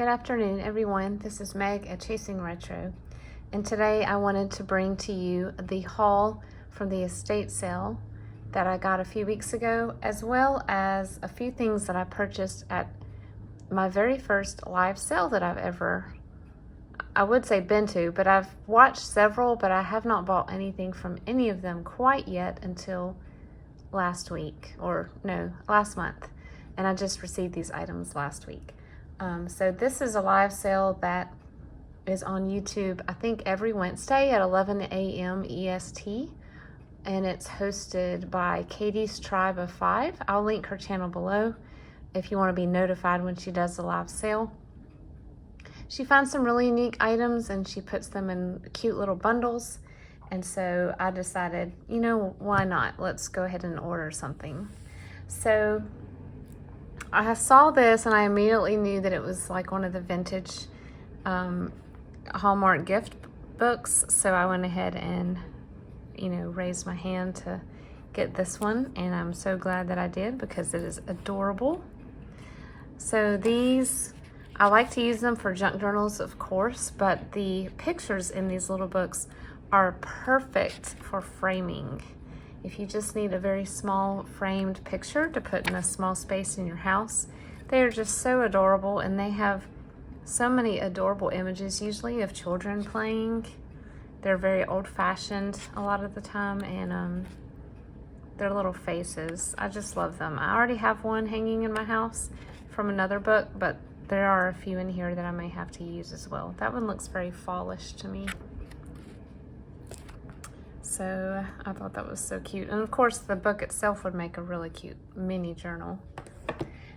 Good afternoon, everyone. This is Meg at Chasing Retro, and today I wanted to bring to you the haul from the estate sale that I got a few weeks ago, as well as a few things that I purchased at my very first live sale that I've ever, I would say been to, but I've watched several, but I have not bought anything from any of them quite yet until last month, and I just received these items last week. So this is a live sale that is on YouTube, I think every Wednesday at 11 a.m. EST, and it's hosted by Katie's Tribe of 5. I'll link her channel below if you want to be notified when she does the live sale. She finds some really unique items and she puts them in cute little bundles, and so I decided, you know, why not? Let's go ahead and order something. So I saw this and I immediately knew that it was like one of the vintage Hallmark gift books, so I went ahead and, you know, raised my hand to get this one, and I'm so glad that I did because it is adorable. So these, I like to use them for junk journals, of course, but the pictures in these little books are perfect for framing. If you just need a very small framed picture to put in a small space in your house, they are just so adorable, and they have so many adorable images, usually of children playing. They're very old-fashioned a lot of the time, and their little faces, I just love them. I already have one hanging in my house from another book, but there are a few in here that I may have to use as well. That one looks very fallish to me. So I thought that was so cute. And of course the book itself would make a really cute mini journal.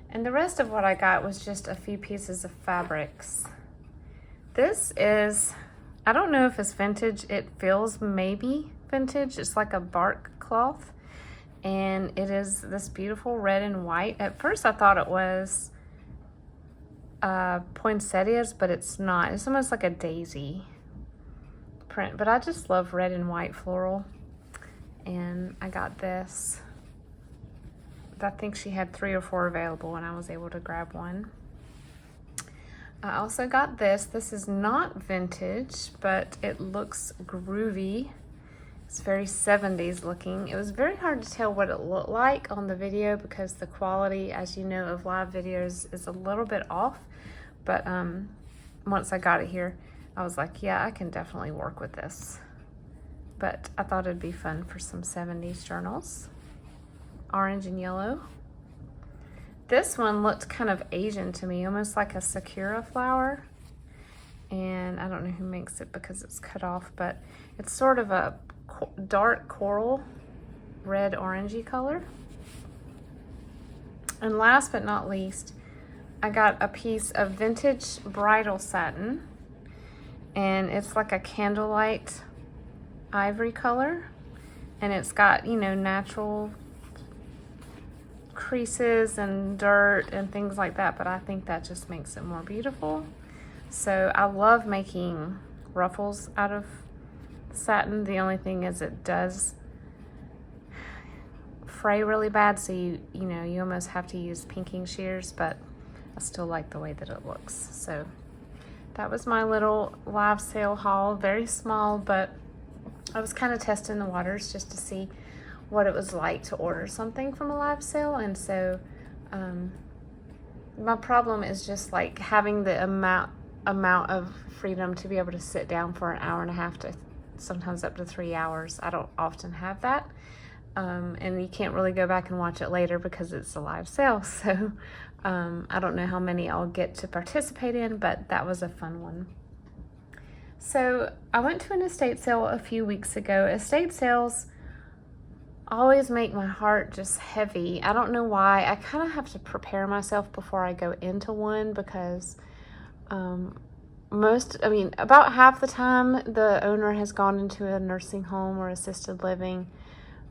And the rest of what I got was just a few pieces of fabrics. This is, I don't know if it's vintage. It feels maybe vintage. It's like a bark cloth. And it is this beautiful red and white. At first I thought it was poinsettias, but it's not. It's almost like a daisy print, but I just love red and white floral, and I got this. I think she had 3 or 4 available and I was able to grab one. I also got this. This is not vintage, but it looks groovy. It's very 70s looking. It was very hard to tell what it looked like on the video because the quality, as you know, of live videos is a little bit off, but once I got it here, I was like, yeah, I can definitely work with this. But I thought it'd be fun for some 70s journals. Orange and yellow. This one looked kind of Asian to me, almost like a sakura flower. And I don't know who makes it because it's cut off, but it's sort of a dark coral, red orangey color. And last but not least, I got a piece of vintage bridal satin. And it's like a candlelight ivory color, and it's got, you know, natural creases and dirt and things like that, but I think that just makes it more beautiful. So I love making ruffles out of satin. The only thing is it does fray really bad, so you know, you almost have to use pinking shears, but I still like the way that it looks. So that was my little live sale haul, very small, but I was kind of testing the waters just to see what it was like to order something from a live sale. And so my problem is just like having the amount of freedom to be able to sit down for an hour and a half to sometimes up to 3 hours. I don't often have that. And you can't really go back and watch it later because it's a live sale. So I don't know how many I'll get to participate in, but that was a fun one. So I went to an estate sale a few weeks ago. Estate sales always make my heart just heavy. I don't know why. I kind of have to prepare myself before I go into one because about half the time the owner has gone into a nursing home or assisted living.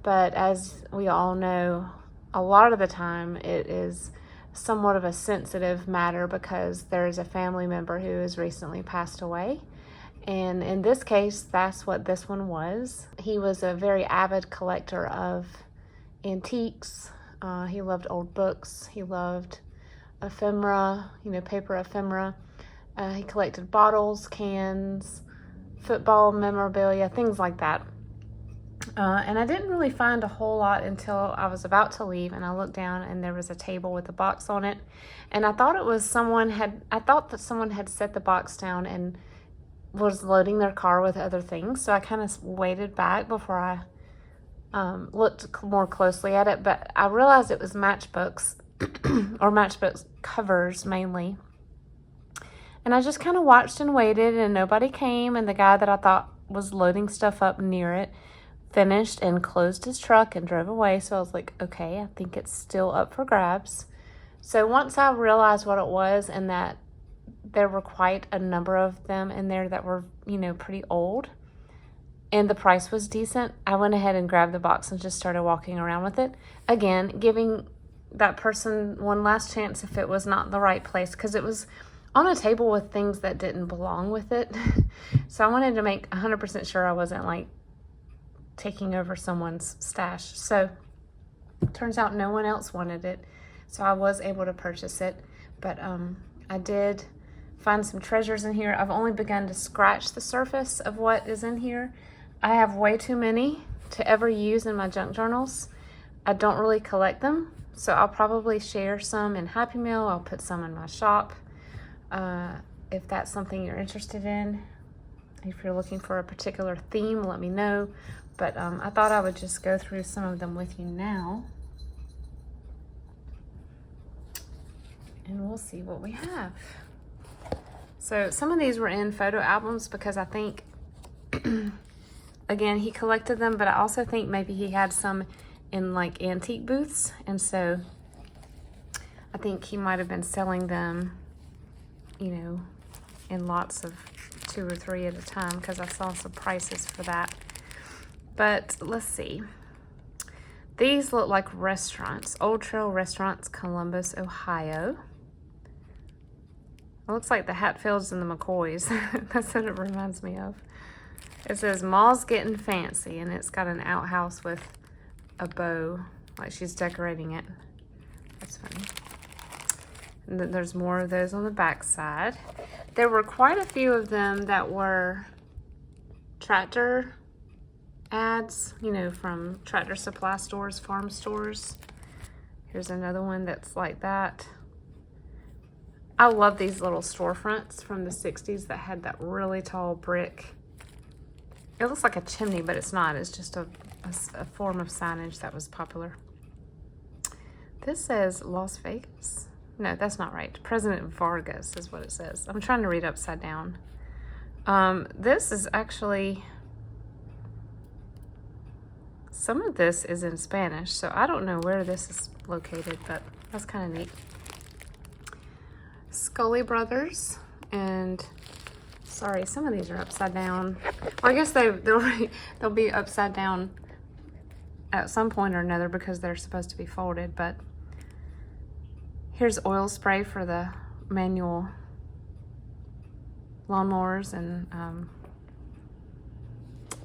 But as we all know, a lot of the time it is somewhat of a sensitive matter because there's a family member who has recently passed away. And in this case, that's what this one was. He was a very avid collector of antiques. He loved old books. He loved ephemera, paper ephemera. He collected bottles, cans, football memorabilia, things like that. And I didn't really find a whole lot until I was about to leave, and I looked down and there was a table with a box on it. And I thought that someone had set the box down and was loading their car with other things. So I kind of waited back before I looked more closely at it, but I realized it was Matchbooks or Matchbooks covers mainly. And I just kind of watched and waited, and nobody came, and the guy that I thought was loading stuff up near it finished and closed his truck and drove away. So I was like, okay, I think it's still up for grabs. So once I realized what it was and that there were quite a number of them in there that were, pretty old, and the price was decent, I went ahead and grabbed the box and just started walking around with it. Again, giving that person one last chance if it was not the right place, because it was on a table with things that didn't belong with it. So I wanted to make 100% sure I wasn't like taking over someone's stash. So turns out no one else wanted it, so I was able to purchase it. But I did find some treasures in here. I've only begun to scratch the surface of what is in here. I have way too many to ever use in my junk journals. I don't really collect them, so I'll probably share some in Happy Meal. I'll put some in my shop. If that's something you're interested in, if you're looking for a particular theme, let me know. But I thought I would just go through some of them with you now, and we'll see what we have. So some of these were in photo albums because I think, again, he collected them, but I also think maybe he had some in like antique booths, and so I think he might have been selling them, in lots of 2 or 3 at a time, because I saw some prices for that. But let's see. These look like restaurants. Old Trail Restaurants, Columbus, Ohio. It looks like the Hatfields and the McCoys. That's what it reminds me of. It says, Ma's Getting Fancy, and it's got an outhouse with a bow, like she's decorating it. That's funny. And then there's more of those on the back side. There were quite a few of them that were tractor ads, from tractor supply stores, farm stores. Here's another one that's like that. I love these little storefronts from the 60s that had that really tall brick. It looks like a chimney, but it's not. It's just a form of signage that was popular. This says Las Vegas. No, that's not right. President Vargas is what it says. I'm trying to read upside down. This is actually, some of this is in Spanish, so I don't know where this is located, but that's kind of neat. Scully Brothers, and sorry, some of these are upside down. Well, I guess they'll be upside down at some point or another because they're supposed to be folded. But here's oil spray for the manual lawnmowers, and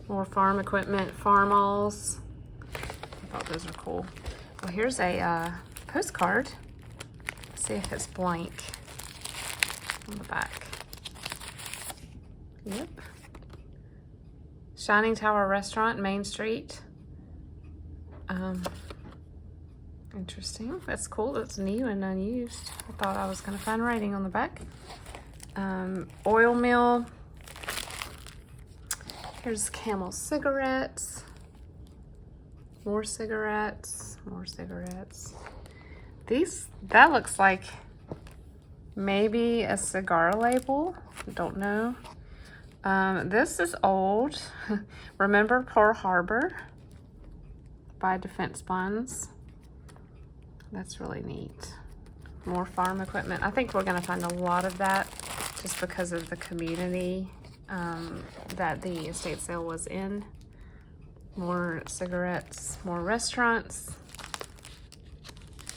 more farm equipment, Farmalls. I thought those were cool. Well, here's a postcard. Let's see if it's blank on the back. Yep. Shining Tower Restaurant, Main Street. Interesting. That's cool. That's new and unused. I thought I was going to find writing on the back. Oil mill. Here's Camel cigarettes. More cigarettes. More cigarettes. That looks like maybe a cigar label. Don't know. This is old. Remember Pearl Harbor by Defense Bonds. That's really neat. More farm equipment. I think we're going to find a lot of that just because of the community that the estate sale was in. More cigarettes, more restaurants.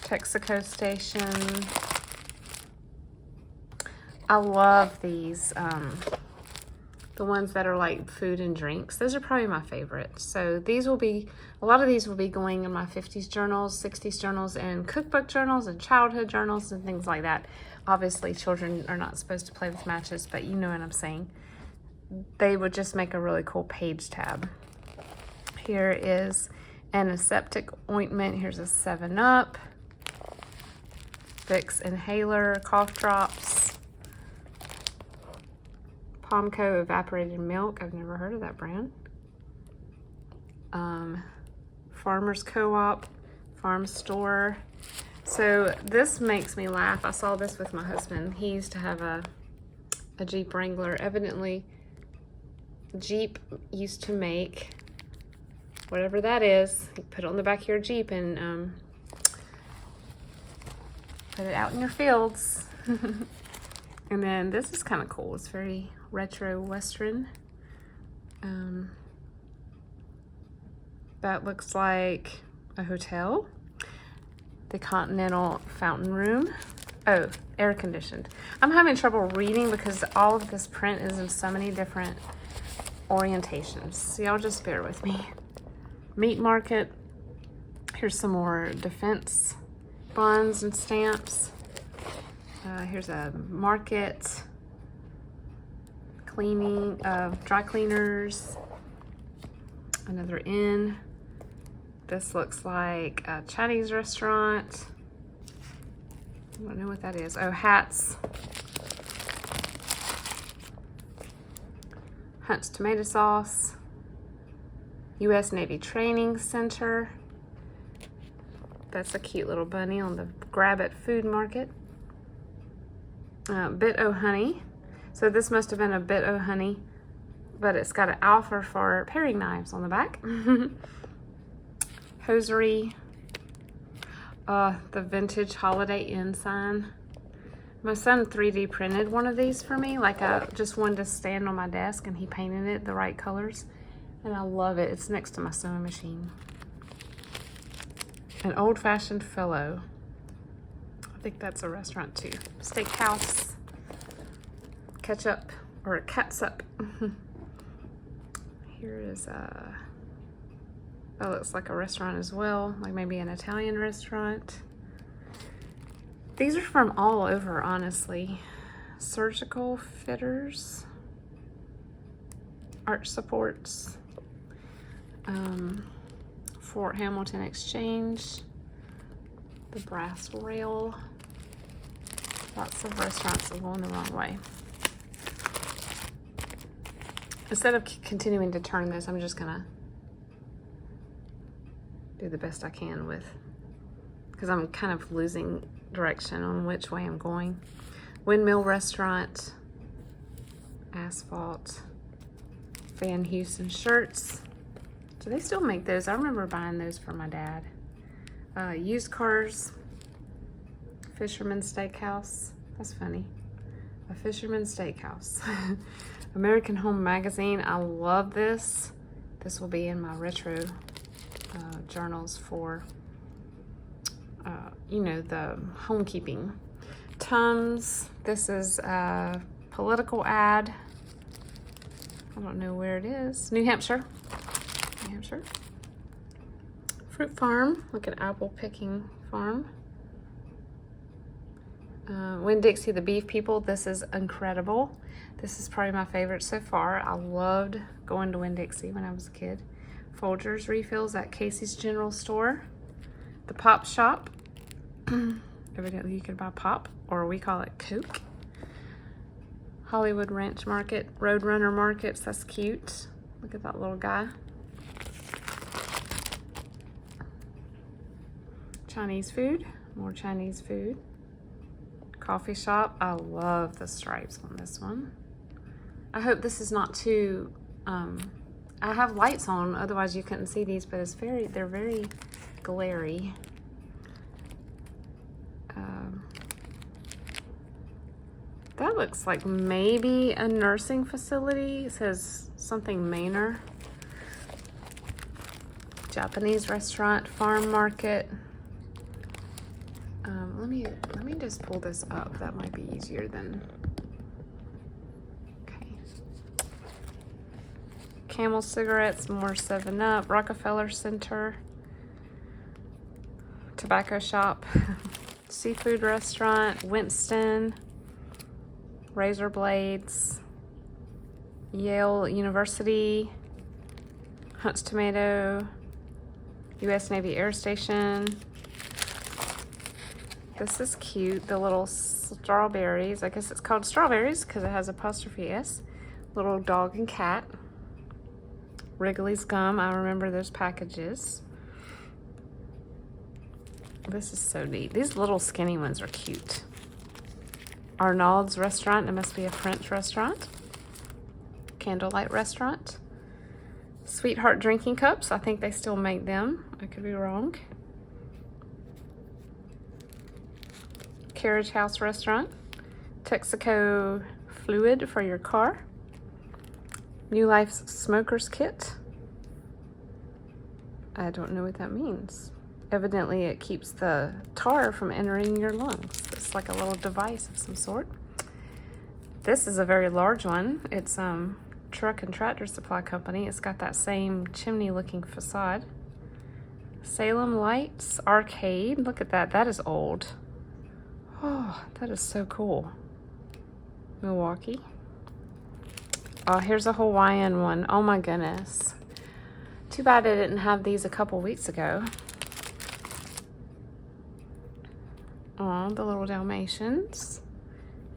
Texaco Station. I love these the ones that are like food and drinks. Those are probably my favorite. So these will be, a lot of these will be going in my 50s journals, 60s journals, and cookbook journals, and childhood journals, and things like that. Obviously, children are not supposed to play with matches, but you know what I'm saying. They would just make a really cool page tab. Here is antiseptic ointment. Here's a 7-Up, Vicks inhaler, cough drops, Palmco evaporated milk. I've never heard of that brand. Farmers Co-op, Farm Store. So this makes me laugh. I saw this with my husband. He used to have a Jeep Wrangler. Evidently, Jeep used to make whatever that is. You put it on the back of your Jeep and put it out in your fields. And then this is kind of cool. It's very retro Western. That looks like a hotel. The Continental Fountain Room. Oh, air conditioned. I'm having trouble reading because all of this print is in so many different orientations. So y'all just bear with me. Meat market. Here's some more defense bonds and stamps. Here's a market. Cleaning, dry cleaners. Another inn. This looks like a Chinese restaurant. I don't know what that is. Oh, hats. Hunt's tomato sauce. U.S. Navy Training Center. That's a cute little bunny on the Grab It Food Market. Bit O' Honey. So this must have been a Bit O' Honey, but it's got an offer for paring knives on the back. Hosiery. The vintage Holiday Inn sign. My son 3D printed one of these for me, like just one to stand on my desk, and he painted it the right colors. And I love it. It's next to my sewing machine. An old-fashioned fellow. I think that's a restaurant too. Steakhouse. Ketchup or catsup. Here is that looks like a restaurant as well, like maybe an Italian restaurant. These are from all over, honestly. Surgical fitters. Arch supports. Fort Hamilton Exchange. The brass rail. Lots of restaurants are going the wrong way. Instead of continuing to turn this, I'm just gonna do the best I can with, because I'm kind of losing direction on which way I'm going. Windmill Restaurant, Asphalt, Van Houston shirts. Do they still make those? I remember buying those for my dad. Used cars, Fisherman's Steakhouse. That's funny. A Fisherman's Steakhouse. American Home Magazine. I love this. This will be in my retro journals for, you know, the homekeeping. Tums. This is a political ad. I don't know where it is. New Hampshire. New Hampshire. Fruit farm. Like an apple picking farm. Winn-Dixie, the beef people. This is incredible. This is probably my favorite so far. I loved going to Winn-Dixie when I was a kid. Folgers refills at Casey's General Store. The Pop Shop. Evidently you could buy pop, or we call it Coke. Hollywood Ranch Market. Roadrunner Markets. That's cute. Look at that little guy. Chinese food. More Chinese food. Coffee shop. I love the stripes on this one. I hope this is not too, I have lights on, otherwise you couldn't see these, but they're very glary. That looks like maybe a nursing facility. It says something Manor. Japanese restaurant, farm market. Let me just pull this up. That might be easier than. Okay. Camel cigarettes, more 7-Up, Rockefeller Center, tobacco shop, seafood restaurant, Winston, razor blades, Yale University, Hunt's Tomato, U.S. Navy Air Station. This is cute, the little strawberries. I guess it's called strawberries because it has apostrophe S. Little dog and cat. Wrigley's gum, I remember those packages. This is so neat. These little skinny ones are cute. Arnaud's restaurant, it must be a French restaurant. Candlelight restaurant. Sweetheart drinking cups, I think they still make them. I could be wrong. Carriage House restaurant. Texaco fluid for your car. New Life's smokers kit. I don't know what that means. Evidently it keeps the tar from entering your lungs. It's like a little device of some sort. This is a very large one. It's Truck and Tractor Supply Company. It's got that same chimney looking facade. Salem Lights Arcade. Look at that. That is old. Oh, that is so cool. Milwaukee. Oh, here's a Hawaiian one. Oh my goodness. Too bad I didn't have these a couple weeks ago. Oh, the little Dalmatians.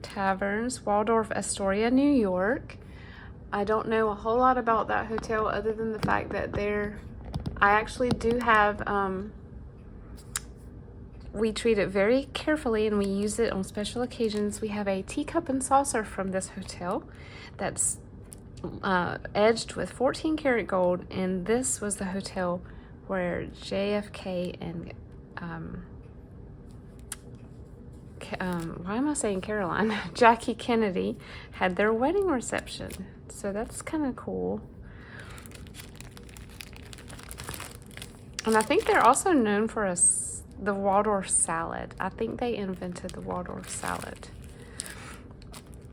Taverns. Waldorf Astoria, New York. I don't know a whole lot about that hotel other than the fact that I actually do have, we treat it very carefully and we use it on special occasions. We have a teacup and saucer from this hotel that's edged with 14 karat gold, and this was the hotel where JFK and why am I saying Caroline? Jackie Kennedy had their wedding reception. So that's kind of cool. And I think they're also known for the Waldorf salad. I think they invented the Waldorf salad.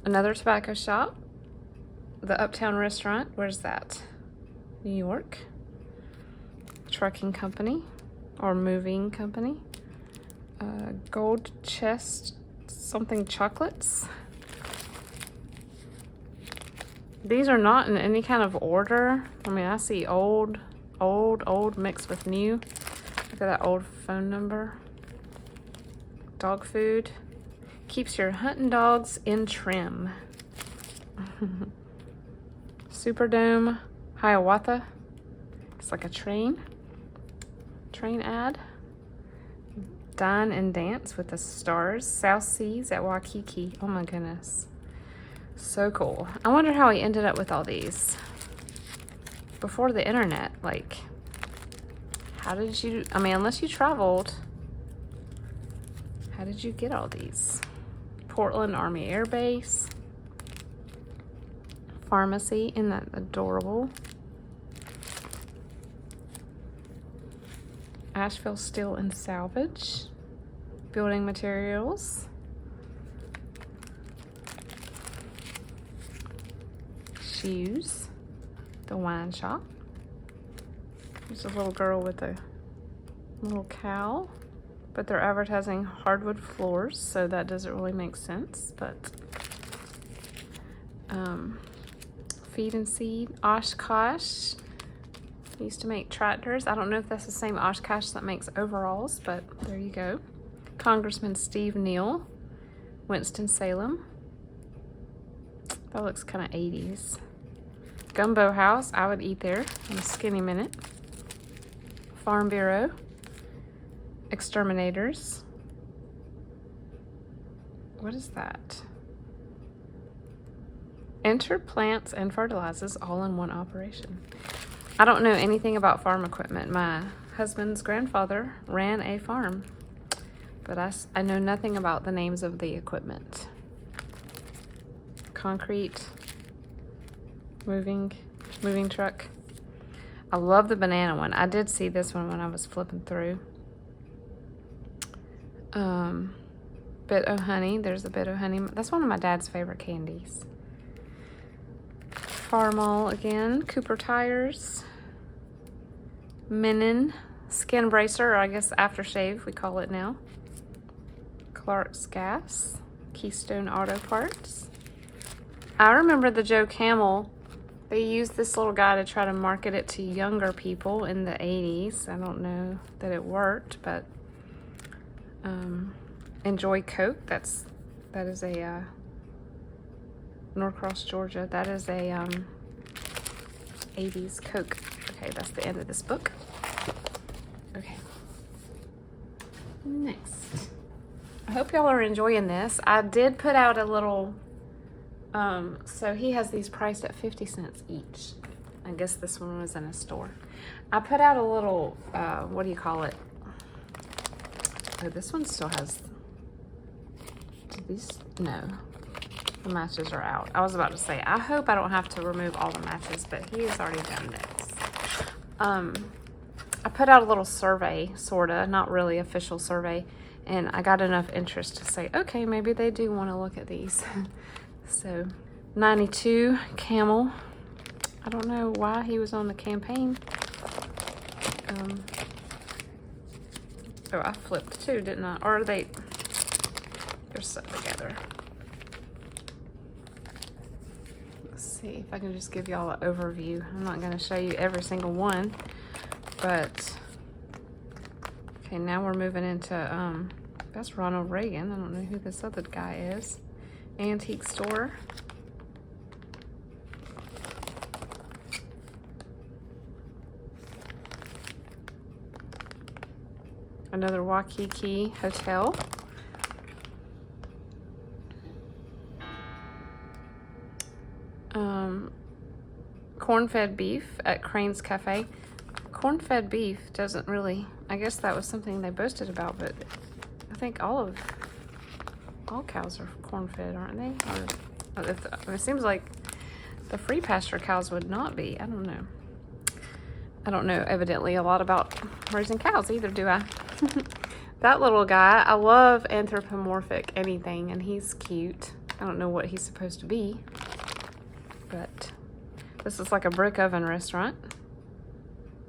Another tobacco shop. The Uptown Restaurant. Where's that? New York. Trucking company or moving company. Gold Chest something chocolates. These are not in any kind of order. I mean, I see old mixed with new. Look at that old phone number. Dog food. Keeps your hunting dogs in trim. Superdome, Hiawatha. It's like a train ad. Dine and Dance with the Stars. South Seas at Waikiki. Oh my goodness. So cool. I wonder how he ended up with all these. Before the internet, like, how did you, I mean, unless you traveled, how did you get all these? Portland Army Air Base. Pharmacy, isn't that adorable? Asheville Steel and Salvage. Building materials. Shoes. The wine shop. There's a little girl with a little cow, but they're advertising hardwood floors, so that doesn't really make sense, but Feed and Seed, Oshkosh. Used to make tractors. I don't know if that's the same Oshkosh that makes overalls, but there you go. Congressman Steve Neal, Winston-Salem. That looks kind of 80s. Gumbo House, I would eat there in a skinny minute. Farm Bureau. Exterminators. What is that? Enter plants and fertilizers all in one operation. I don't know anything about farm equipment. My husband's grandfather ran a farm, but I know nothing about the names of the equipment. Concrete, moving truck. I love the banana one. I did see this one when I was flipping through. Bit of honey. There's a bit of honey. That's one of my dad's favorite candies. Farmall again. Cooper Tires. Menon Skin Bracer, or I guess aftershave we call it now. Clark's Gas. Keystone Auto Parts. I remember the Joe Camel. They used this little guy to try to market it to younger people in the 80s. I don't know that it worked, but Enjoy Coke. That is a Norcross, Georgia. That is a 80s Coke. Okay, that's the end of this book. Okay. Next. I hope y'all are enjoying this. I did put out a little, so he has these priced at 50 cents each. I guess this one was in a store. I put out a little, what do you call it? Oh, this one still has, these, no, the matches are out. I was about to say, I hope I don't have to remove all the matches, but he has already done this. I put out a little survey, sorta, not really official survey, and I got enough interest to say, okay, maybe they do want to look at these. So, 92 Camel. I don't know why he was on the campaign. Oh, I flipped too, didn't I? Or they're set together. Let's see if I can just give y'all an overview. I'm not going to show you every single one, but okay, now we're moving into, that's Ronald Reagan. I don't know who this other guy is. Antique store. Another Waikiki hotel. Corn-fed beef at Crane's Cafe. Corn-fed beef doesn't really, I guess that was something they boasted about, but I think all cows are corn-fed, aren't they? Or it seems like the free pasture cows would not be. I don't know. I don't know evidently a lot about raising cows either, do I? That little guy, I love anthropomorphic anything, and he's cute. I don't know what he's supposed to be, but this is like a brick oven restaurant.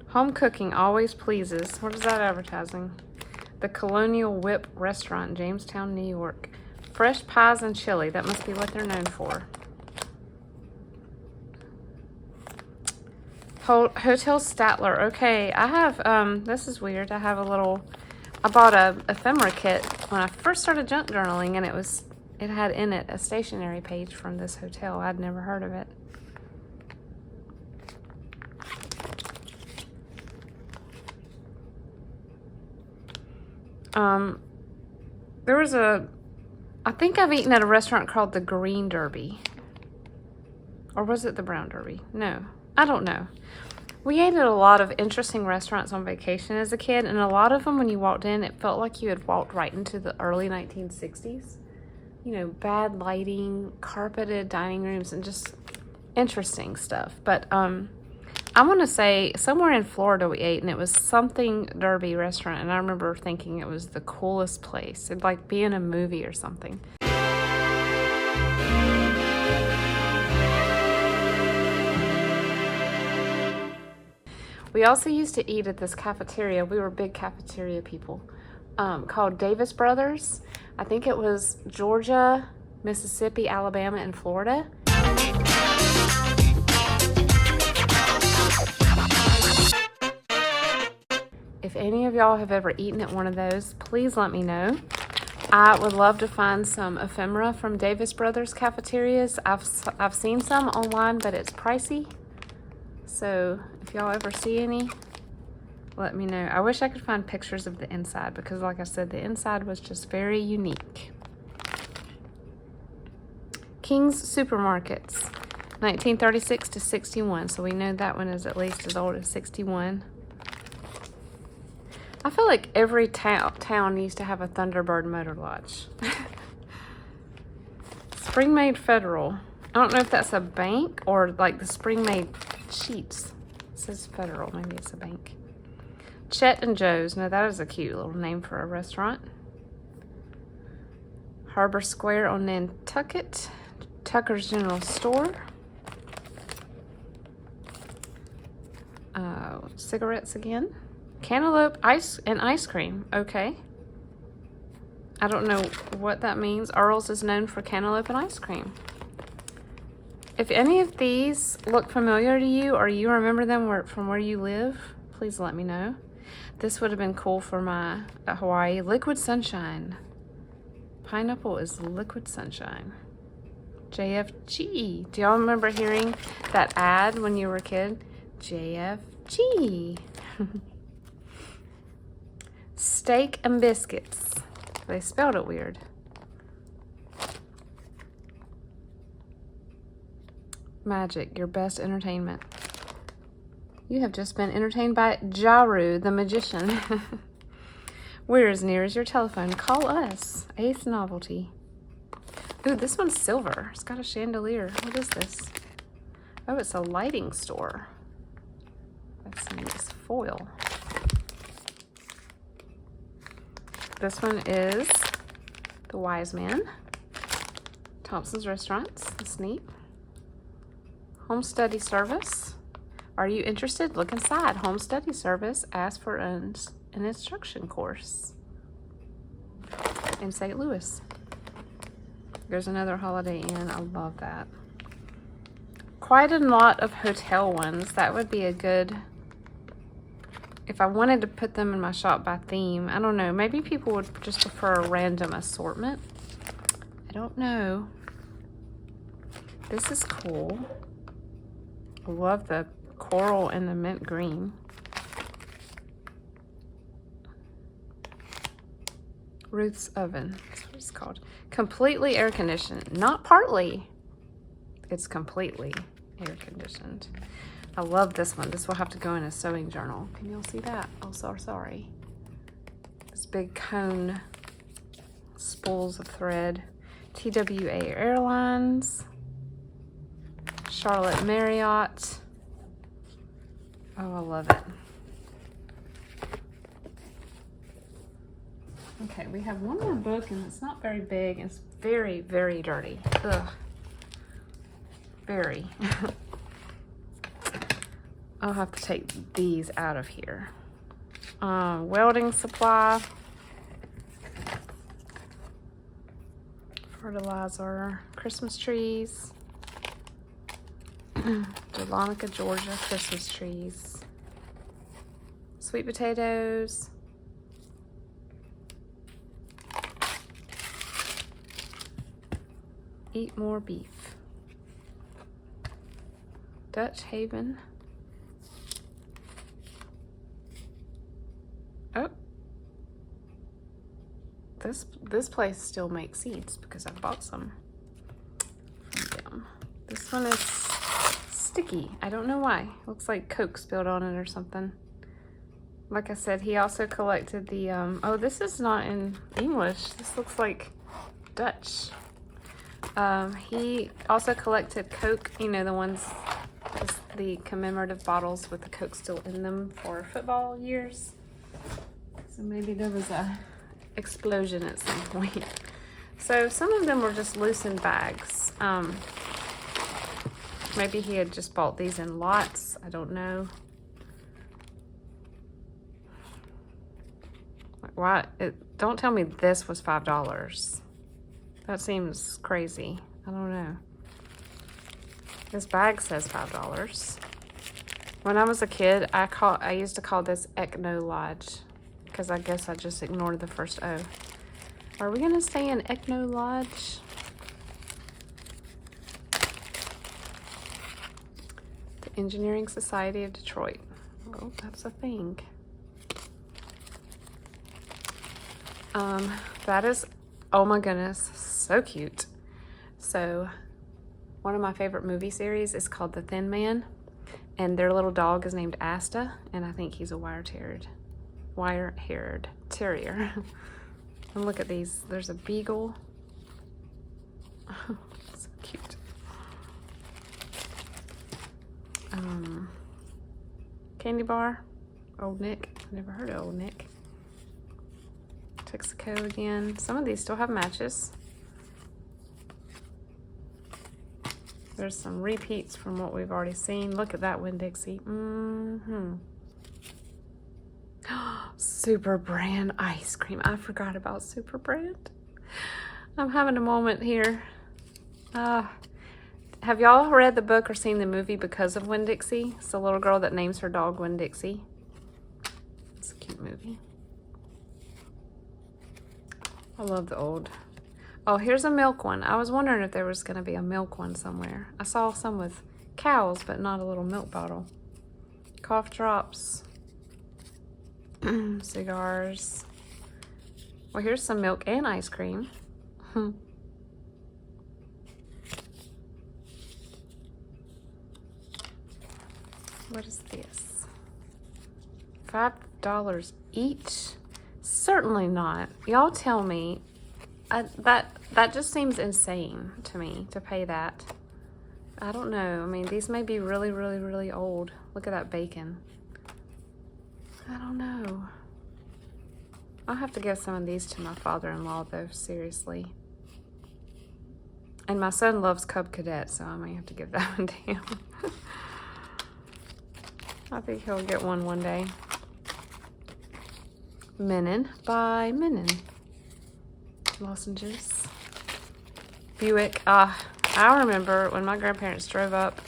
Home cooking always pleases. What is that advertising? The Colonial Whip Restaurant, Jamestown, New York. Fresh pies and chili. That must be what they're known for. Hotel Statler. Okay, I have, this is weird. I have a little, I bought a ephemera kit when I first started junk journaling, and it had in it a stationery page from this hotel. I'd never heard of it. There was I think I've eaten at a restaurant called the Green Derby. Or was it the Brown Derby? No, I don't know. We ate at a lot of interesting restaurants on vacation as a kid, and a lot of them, when you walked in, it felt like you had walked right into the early 1960s. You know, bad lighting, carpeted dining rooms, and just interesting stuff. But I want to say somewhere in Florida we ate, and it was something Derby restaurant, and I remember thinking it was the coolest place. It'd like be in a movie or something. We also used to eat at this cafeteria. We were big cafeteria people, called Davis Brothers. I think it was Georgia, Mississippi, Alabama, and Florida. If any of y'all have ever eaten at one of those, please let me know. I would love to find some ephemera from Davis Brothers cafeterias. I've seen some online, but it's pricey. So if y'all ever see any, let me know. I wish I could find pictures of the inside, because like I said, the inside was just very unique. King's Supermarkets, 1936 to 61. So we know that one is at least as old as 61. I feel like every town needs to have a Thunderbird Motor Lodge. Spring-Made Federal. I don't know if that's a bank or like the Spring-Made Sheets. It says Federal. Maybe it's a bank. Chet and Joe's. Now that is a cute little name for a restaurant. Harbor Square on Nantucket. Tucker's General Store. cigarettes again. Cantaloupe ice and ice cream. Okay. I don't know what that means. Earl's is known for cantaloupe and ice cream. If any of these look familiar to you or you remember them from where you live, please let me know. This would have been cool for my Hawaii. Liquid Sunshine. Pineapple is liquid sunshine. JFG. Do y'all remember hearing that ad when you were a kid? JFG. Steak and biscuits. They spelled it weird. Magic, your best entertainment. You have just been entertained by Jaru, the magician. We're as near as your telephone. Call us. Eighth novelty. Ooh, this one's silver. It's got a chandelier. What is this? Oh, it's a lighting store. That's some nice foil. This one is The Wise Man. Thompson's Restaurants. That's neat. Home study service. Are you interested? Look inside. Home study service. Ask for an instruction course in St. Louis. There's another Holiday Inn. I love that. Quite a lot of hotel ones. That would be a good, if I wanted to put them in my shop by theme. I don't know. Maybe people would just prefer a random assortment. I don't know. This is cool. I love the coral and the mint green. Ruth's Oven. That's what it's called. Completely air conditioned. Not partly. It's completely air conditioned. I love this one. This will have to go in a sewing journal. Can y'all see that? Oh, so sorry. This big cone. Spools of thread. TWA Airlines. Charlotte Marriott. Oh, I love it. Okay, we have one more book, and it's not very big. It's very, very dirty. Ugh. Very. I'll have to take these out of here. Welding supply. Fertilizer. Christmas trees. Dahlonega, Georgia. Christmas trees. Sweet potatoes. Eat more beef. Dutch Haven. Oh. This place still makes seeds because I bought some from them. This one is sticky. I don't know why. Looks like Coke spilled on it or something. Like I said, he also collected the, oh, this is not in English. This looks like Dutch. He also collected Coke, you know, the ones, the commemorative bottles with the Coke still in them for football years. So maybe there was a explosion at some point. So some of them were just loosened bags. Maybe he had just bought these in lots. I don't know. Why? Don't tell me this was $5. That seems crazy. I don't know. This bag says $5. When I was a kid, I used to call this Ecno Lodge because I guess I just ignored the first O. Are we gonna stay in Ecno Lodge? The Engineering Society of Detroit. Oh, that's a thing. That is, oh my goodness, so cute. So one of my favorite movie series is called The Thin Man, and their little dog is named Asta, and I think he's a wire-haired terrier. And look at these. There's a beagle. So cute. Candy bar. Old Nick. Never heard of Old Nick. Texaco again. Some of these still have matches. There's some repeats from what we've already seen. Look at that Winn-Dixie. Super Brand ice cream. I forgot about Super Brand. I'm having a moment here. Have y'all read the book or seen the movie Because of Winn-Dixie? It's the little girl that names her dog Winn-Dixie. It's a cute movie. I love the old. Oh, here's a milk one. I was wondering if there was going to be a milk one somewhere. I saw some with cows, but not a little milk bottle. Cough drops. Cigars. Well, here's some milk and ice cream. What is this? $5 each? Certainly not. Y'all tell me. That just seems insane to me to pay that. I don't know. I mean, these may be really, really, really old. Look at that bacon. I don't know. I'll have to give some of these to my father-in-law, though, seriously. And my son loves Cub Cadet, so I may have to give that one to him. I think he'll get one day. Menon by Menon. Lozenges. Buick. I remember when my grandparents drove up,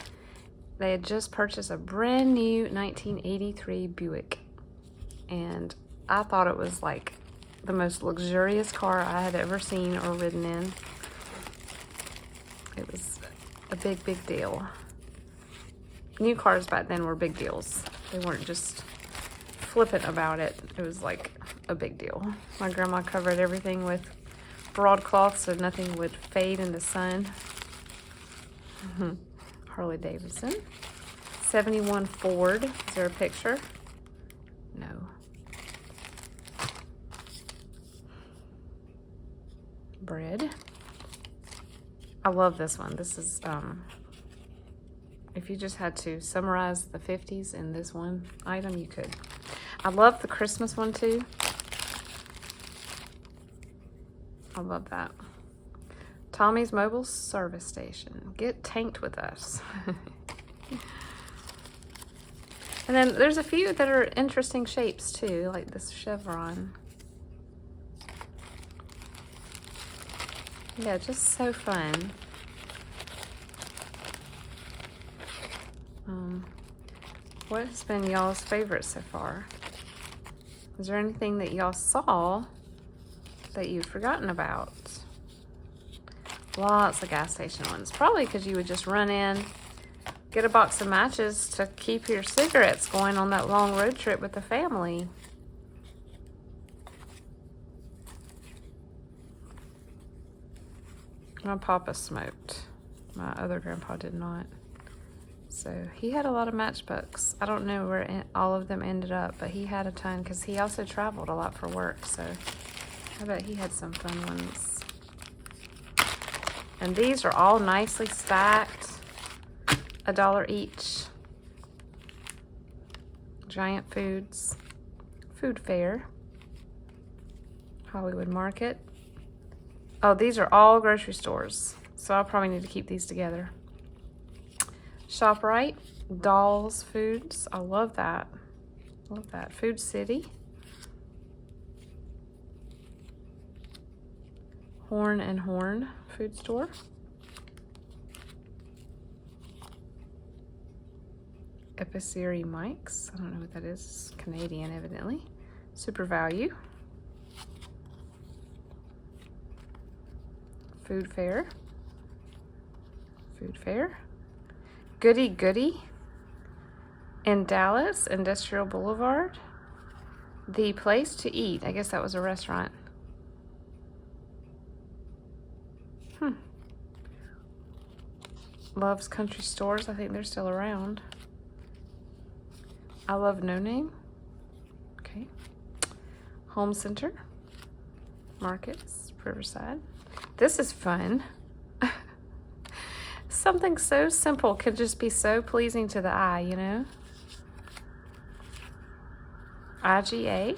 they had just purchased a brand new 1983 Buick. And I thought it was like the most luxurious car I had ever seen or ridden in. It was a big, big deal. New cars back then were big deals. They weren't just flippant about it. It was like a big deal. My grandma covered everything with broadcloth so nothing would fade in the sun. Harley Davidson. 71 Ford. Is there a picture? No. Bread. I love this one. This is, if you just had to summarize the 50s in this one item, you could. I love the Christmas one too. I love that. Tommy's Mobile Service Station. Get tanked with us. And then there's a few that are interesting shapes too, like this chevron. Yeah, just so fun. What has been y'all's favorite so far? Is there anything that y'all saw that you've forgotten about? Lots of gas station ones. Probably because you would just run in, get a box of matches to keep your cigarettes going on that long road trip with the family. My papa smoked. My other grandpa did not. So he had a lot of matchbooks. I don't know where all of them ended up, but he had a ton because he also traveled a lot for work. So I bet he had some fun ones. And these are all nicely stacked. $1 each. Giant Foods. Food Fair. Hollywood Market. Oh, these are all grocery stores. So I'll probably need to keep these together. ShopRite. Dolls Foods. I love that. Love that. Food City. Horn and Horn Food Store. Epiceri Mike's. I don't know what that is. Canadian, evidently. Super Value. Food Fair. Food Fair. Goody Goody. In Dallas, Industrial Boulevard. The Place to Eat. I guess that was a restaurant. Love's Country Stores. I think they're still around. I Love No Name. Okay. Home Center. Markets. Riverside. This is fun. Something so simple could just be so pleasing to the eye, you know? IGA.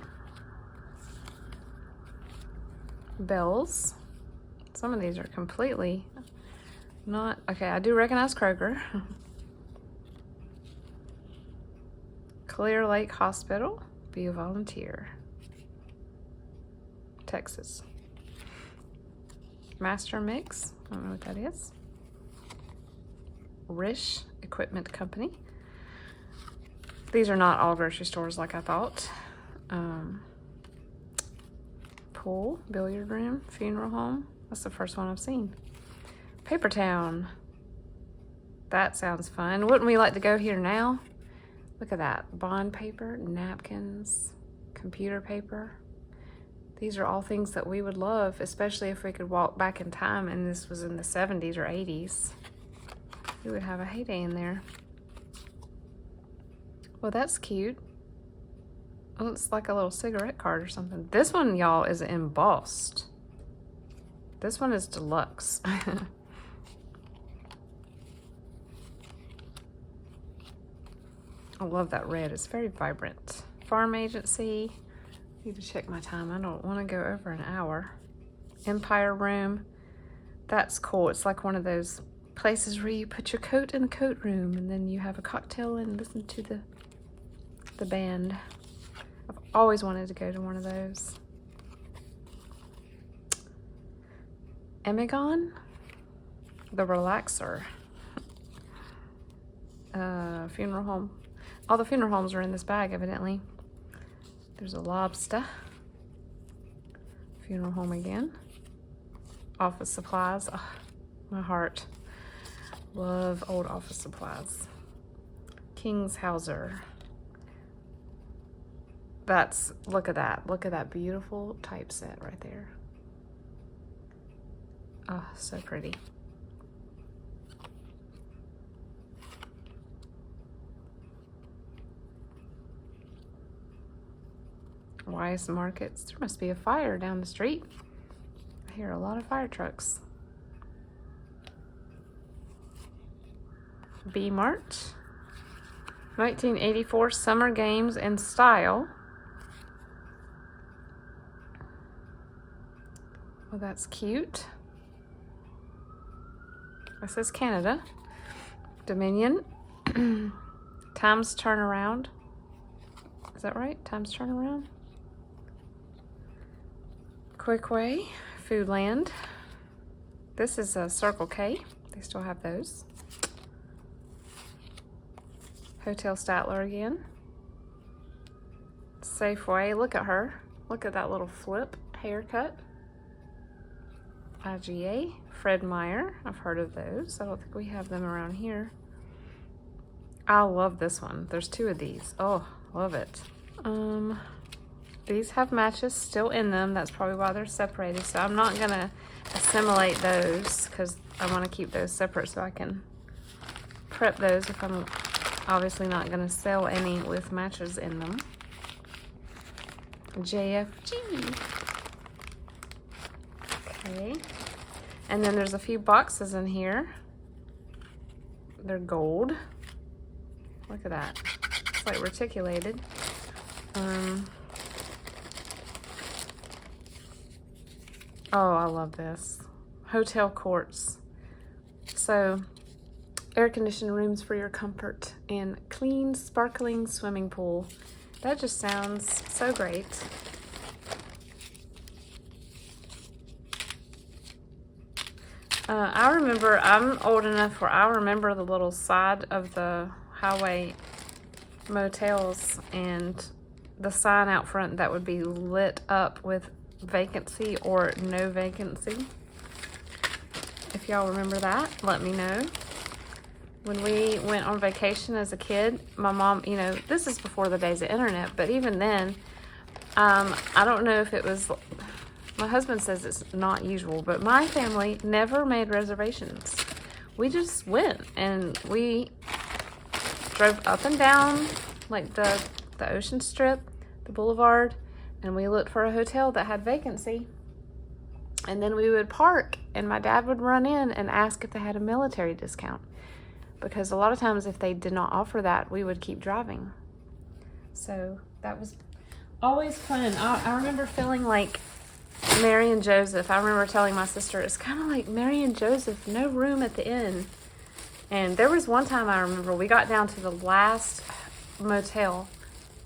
Bells. Some of these are completely not... Okay, I do recognize Kroger. Clear Lake Hospital. Be a volunteer. Texas. Master Mix. I don't know what that is. Rish Equipment Company. These are not all grocery stores like I thought. Pool, billiard room, funeral home. That's the first one I've seen. Paper Town. That sounds fun. Wouldn't we like to go here now? Look at that. Bond paper, napkins, computer paper. These are all things that we would love, especially if we could walk back in time and this was in the 70s or 80s. We would have a heyday in there. Well, that's cute. It looks like a little cigarette card or something. This one, y'all, is embossed. This one is deluxe. I love that red. It's very vibrant. Farm Agency. Need to check my time. I don't want to go over an hour. Empire Room. That's cool. It's like one of those places where you put your coat in the coat room and then you have a cocktail and listen to the band. I've always wanted to go to one of those. Emigon, the relaxer. Funeral home. All the funeral homes are in this bag, evidently. There's a lobster. Funeral home again. Office supplies. Oh, my heart. Love old office supplies. King's Hauser. Look at that. Look at that beautiful typeset right there. Oh, so pretty. Wise Markets. There must be a fire down the street. I hear a lot of fire trucks. B-Mart. 1984 Summer Games in Style. Well, that's cute. This is Canada. Dominion. Times Turnaround. Is that right? Times Turnaround. Quick Way. Foodland. This is a Circle K. They still have those. Hotel Statler again. Safeway. Look at her. Look at that little flip haircut. IGA. Fred Meyer. I've heard of those. I don't think we have them around here. I love this one. There's two of these. Oh, love it. These have matches still in them. That's probably why they're separated. So I'm not gonna assimilate those because I want to keep those separate so I can prep those if I'm obviously not gonna sell any with matches in them. JFG. Okay. And then there's a few boxes in here. They're gold. Look at that. It's like reticulated. Oh, I love this. Hotel Courts. So, air-conditioned rooms for your comfort and clean, sparkling swimming pool. That just sounds so great. I remember, I'm old enough where I remember the little side of the highway motels and the sign out front that would be lit up with vacancy or no vacancy. If y'all remember that, let me know. When we went on vacation as a kid, my mom, you know, this is before the days of internet, but even then, I don't know if it was, my husband says it's not usual, but my family never made reservations. We just went and we drove up and down like the ocean strip, the boulevard, and we looked for a hotel that had vacancy. And then we would park and my dad would run in and ask if they had a military discount. Because a lot of times if they did not offer that, we would keep driving. So that was always fun. I remember feeling like Mary and Joseph. I remember telling my sister, it's kind of like Mary and Joseph, no room at the inn. And there was one time I remember we got down to the last motel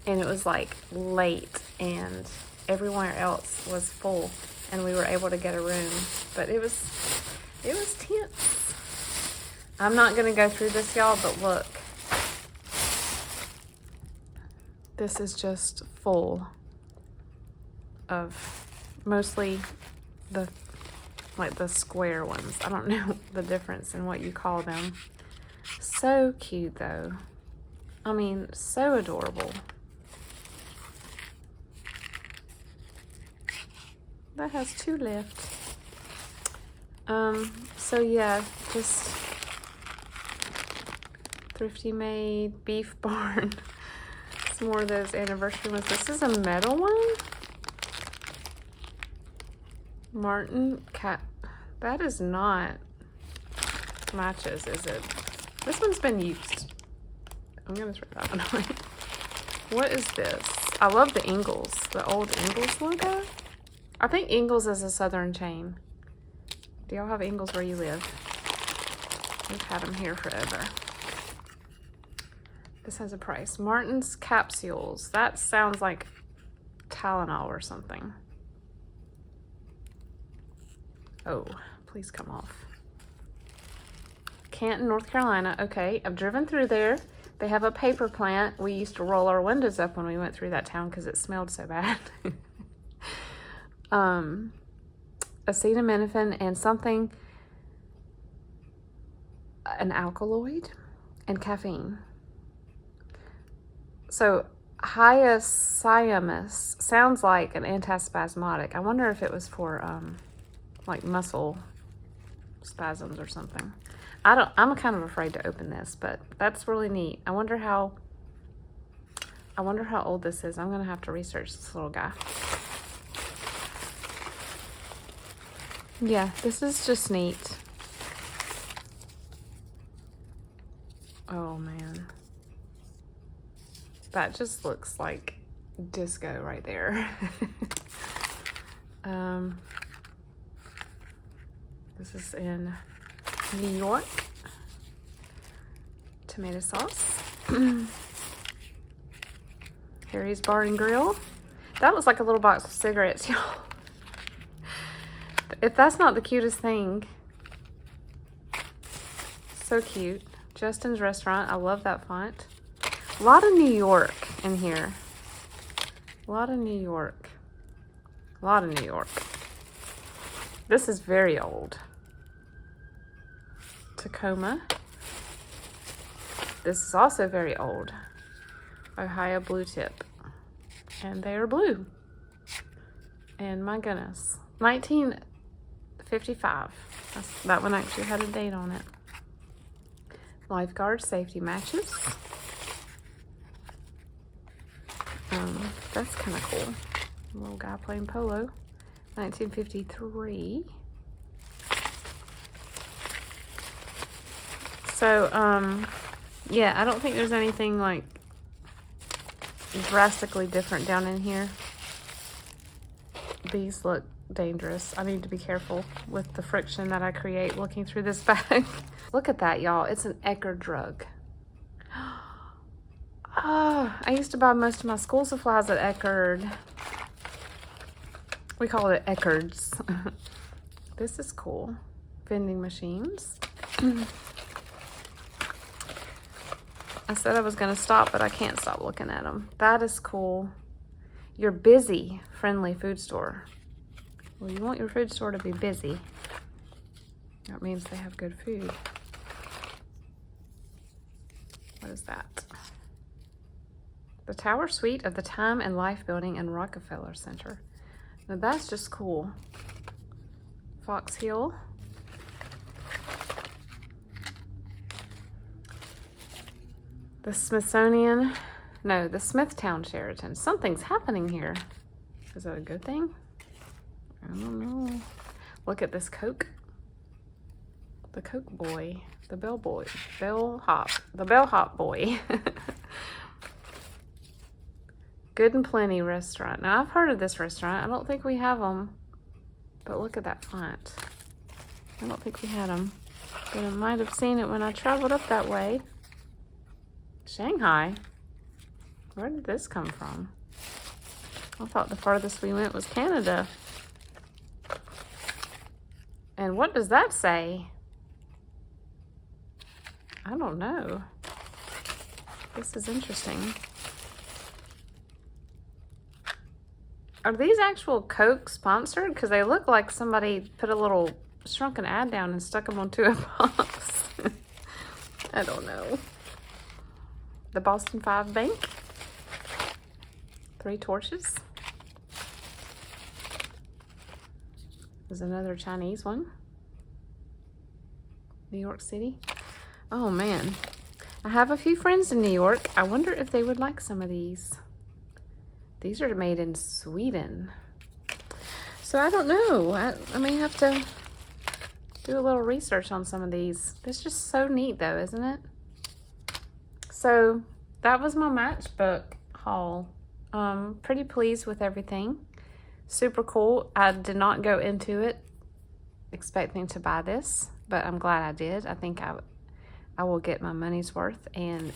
and it was like late and everywhere else was full and we were able to get a room, but it was tense. I'm not gonna go through this, y'all, but look, this is just full of mostly the square ones. I don't know the difference in what you call them. So cute though. I mean, so adorable. That has 2 left. So yeah, just Thrifty Made, Beef Barn. Some more of those anniversary ones. This is a metal one. Martin Cat. That is not Matches, is it? This one's been used. I'm gonna throw that one away. What is this? I love the Ingles, the old Ingles logo. I think Ingles is a southern chain. Do y'all have Ingles where you live? We've had them here forever. This has a price. Martin's Capsules. That sounds like Tylenol or something. Oh, please come off. Canton, North Carolina. Okay, I've driven through there. They have a paper plant. We used to roll our windows up when we went through that town because it smelled so bad. Acetaminophen and something, an alkaloid and caffeine. So hyoscyamus sounds like an antispasmodic. I wonder if it was for like muscle spasms or something. I'm kind of afraid to open this, but that's really neat. I wonder how old this is. I'm gonna have to research this little guy. Yeah, this is just neat. Oh man. That just looks like disco right there. This is in New York. Tomato sauce. Harry's Bar and Grill. That looks like a little box of cigarettes, y'all. If that's not the cutest thing. So cute. Justin's Restaurant. I love that font. A lot of New York in here. A lot of New York. A lot of New York. This is very old. Tacoma. This is also very old. Ohio Blue Tip. And they are blue. And my goodness. 1955. That one actually had a date on it. Lifeguard safety matches. That's kind of cool. A little guy playing polo. 1953. So, yeah, I don't think there's anything like drastically different down in here. These look dangerous. I need to be careful with the friction that I create looking through this bag. Look at that, y'all. It's an Eckerd drug. Oh, I used to buy most of my school supplies at Eckerd. We call it Eckerd's. This is cool. Vending machines. I said I was going to stop, but I can't stop looking at them. That is cool. Your busy, friendly food store. Well, you want your food store to be busy. That means they have good food. What is that? The Tower Suite of the Time and Life Building in Rockefeller Center. Now that's just cool. Fox Hill. The Smithsonian. No, the Smithtown Sheraton. Something's happening here. Is that a good thing? I don't know. Look at this Coke. The Coke boy. The bellhop boy. Good and Plenty restaurant. Now, I've heard of this restaurant. I don't think we have them. But look at that font. I don't think we had them. But I might have seen it when I traveled up that way. Shanghai. Where did this come from? I thought the farthest we went was Canada. And what does that say? I don't know. This is interesting. Are these actual Coke sponsored? Because they look like somebody put a little shrunken ad down and stuck them onto a box. I don't know. The Boston 5 Bank. 3 torches. There's another Chinese one. New York City. Oh man. I have a few friends in New York. I wonder if they would like some of these. These are made in Sweden. So I don't know. I may have to do a little research on some of these. It's just so neat though, isn't it? So that was my Matchbook haul. Pretty pleased with everything. Super cool. I did not go into it expecting to buy this, but I'm glad I did. I think I will get my money's worth and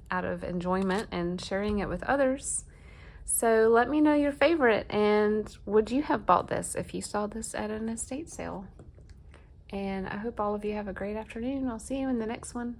out of enjoyment and sharing it with others. So let me know your favorite, and would you have bought this if you saw this at an estate sale? And I hope all of you have a great afternoon. I'll see you in the next one.